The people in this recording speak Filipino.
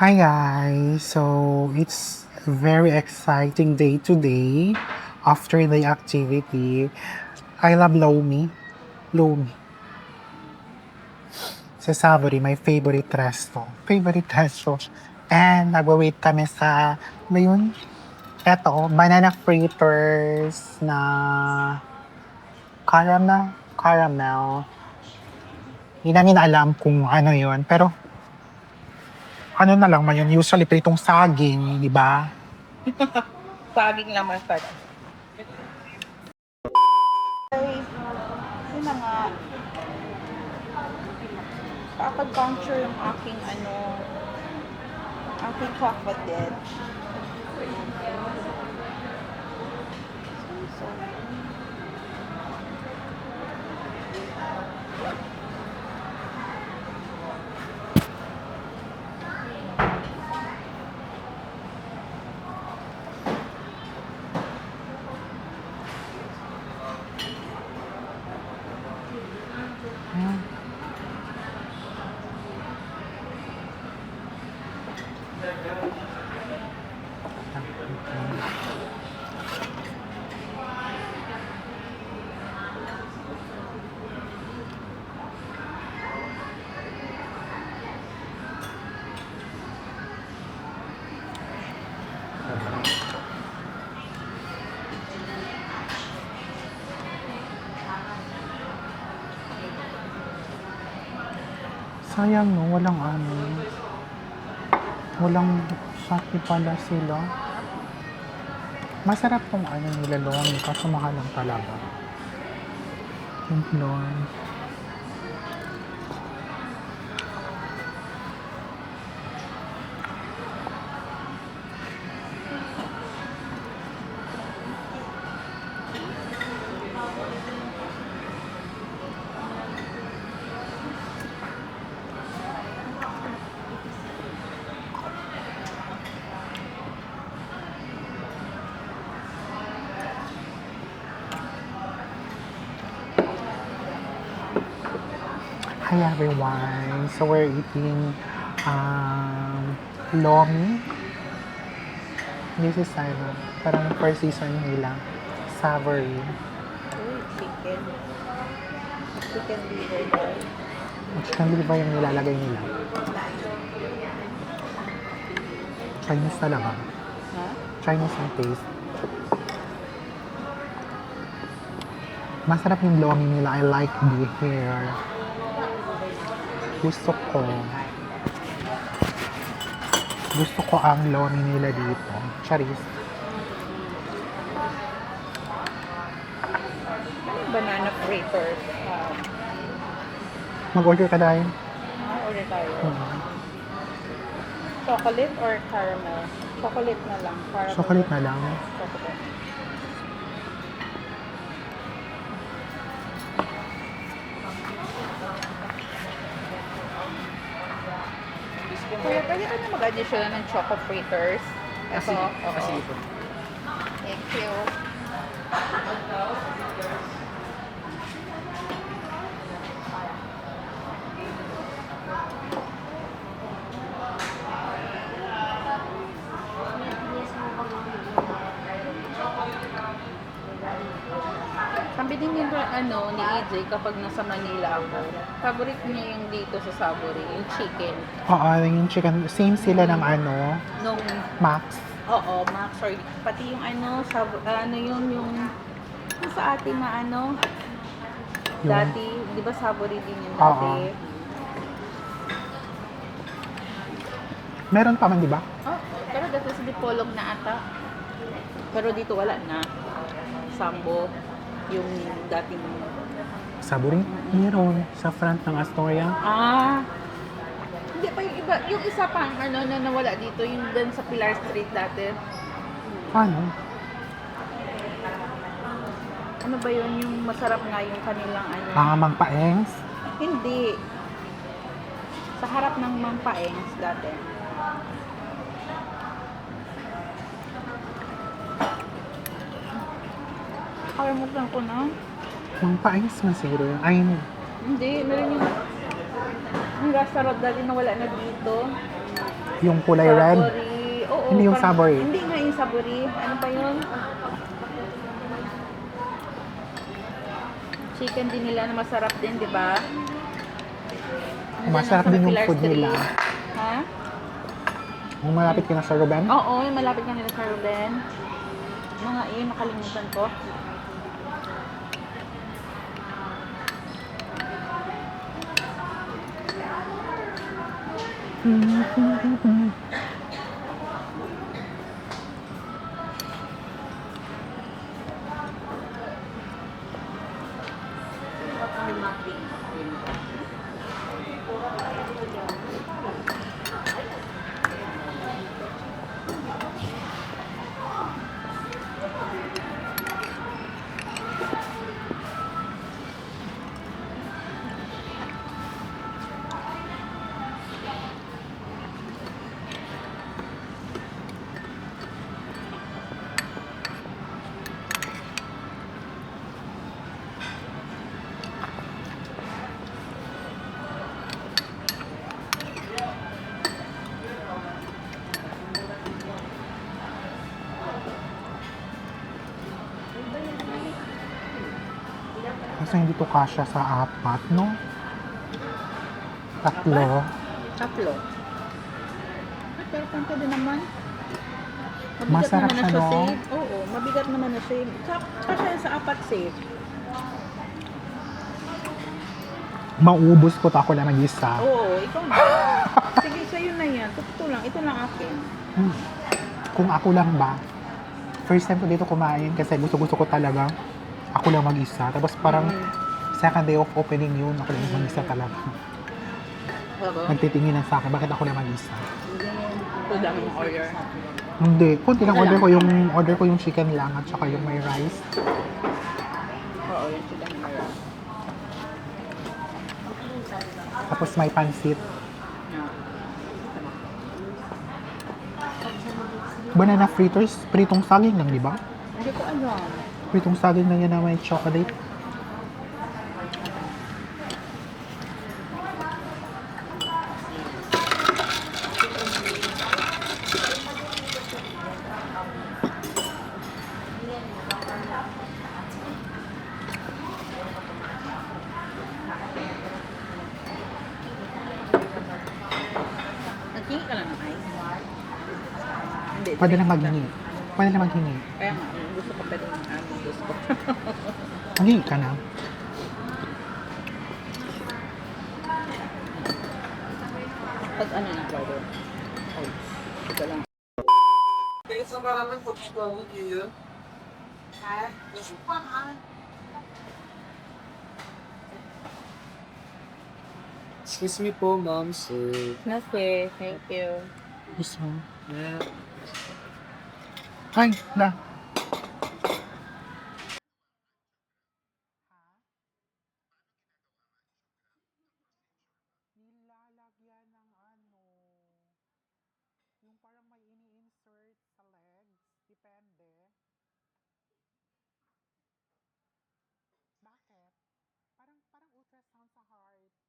Hi guys! So, it's a very exciting day today after the activity. I love Lomi. Lomi. Sa Savory, my favorite resto. Favorite resto. And nag-wait kami sa, ano yun? Eto, banana fritters na caramel. Hindi namin alam kung ano yun. Pero, ano na lang man yun, usually pritong saging, di ba? Saging naman pala. Ay, yun na nga. Kapag-puncture yung aking kapatid. So, Sayang no, walang Shopee pala sila. Masarap tong nila Lomi, kaso mahal lang talaga. Lord. Hi everyone! So we're eating Lomi. This is parang first season nila. Savory. uy, chicken. Chicken liver daw. Chicken liver yung nilalagay nila. Chinese talaga. Ha? Chinese ang taste. Masarap yung Lomi nila. I like the hair. Gusto ko ang Lomi nila dito. Charis. Banana fritters. Mag-order ka dahil. Order tayo. Chocolate or caramel? Chocolate na lang. Chocolate na lang. Chocolate. Kuya, pwede ka na mag-additional ng choco fritters? Ito. Kasi po. Thank you. Sabi din nila, ni EJ kapag nasa Manila ako, favorite niya yung dito sa Savory, yung chicken. Oo, yung chicken. Same sila ng Nung, Max. oo, Max, or pati yung yung sa atin na dati, di ba Savory din yung dati? Oo. Meron pa man, di ba? Oo, pero dati sa Dipolog na ata. Pero dito wala na. Sambo, yung dating... Savory? Meron. Sa front ng Astoria. Hindi pa yung iba. Yung isa pang na nawala dito, yung dun sa Pilar Street dati. Ano? Ano ba yun? Yung masarap nga yung kanilang Mang Paengs? Hindi. Sa harap ng Mang Paengs dati. Kalimutan ko na. Mang Paengs man siguro yun. Ay, Hindi, meron yung restaurant dati na wala na dito. Yung kulay red. Savory. Oo, Hindi yung parang- savory. Hindi nga yung savory. Ano pa yun? Chicken din nila na masarap din, di ba? Masarap din yung food nila. Ha? Kung malapit ka na sa Ruben. Oo, yung malapit ka nila sa Ruben. Mga yun, nakalimutan ko. Kasi hindi to kasya sa apat, no? Tatlo. Tatlo. Ay, pero kanta din naman. Mabigat Masarap naman na siya, siya, no? Save. Oo, mabigat naman na siya. Kasya yan sa apat, Save. Maubos ko to ako lang mag-isa. Oo, ikaw na. Sige, sa'yo na yan. Ito lang. Ito lang akin. Kung ako lang ba, first time ko dito kumain kasi gusto ko talaga ako lang mag-isa. Tapos parang second day of opening yun, ako lang mag-isa talaga. Nagtitinginan sa akin, bakit ako lang mag-isa? Ito dami ng order. Hindi, kunti lang order ko yung chicken lang at saka yung may rice. Oo, yung chicken mara. Tapos may pansit. Banana fritters, pritong saging lang, di ba? Hindi ko alam. Pritong saging lang yan na may chocolate. Nagkingi ka lang ng ice? Hindi. Pwede na maghingi. Pwede na maghingi. Kaya nga, gusto ko pero gusto ko. Maghingi ka na. Pag ano na order? Oh, ito lang. Sa maraming pagkakaroon yun. Excuse me po, ma'am, sir. Okay, thank you. Gusto. Yeah. Ay, na. Nilalagyan ng ano, yung parang may ini-insert sa legs, depende. Bakit? Parang ultrasound sa heart.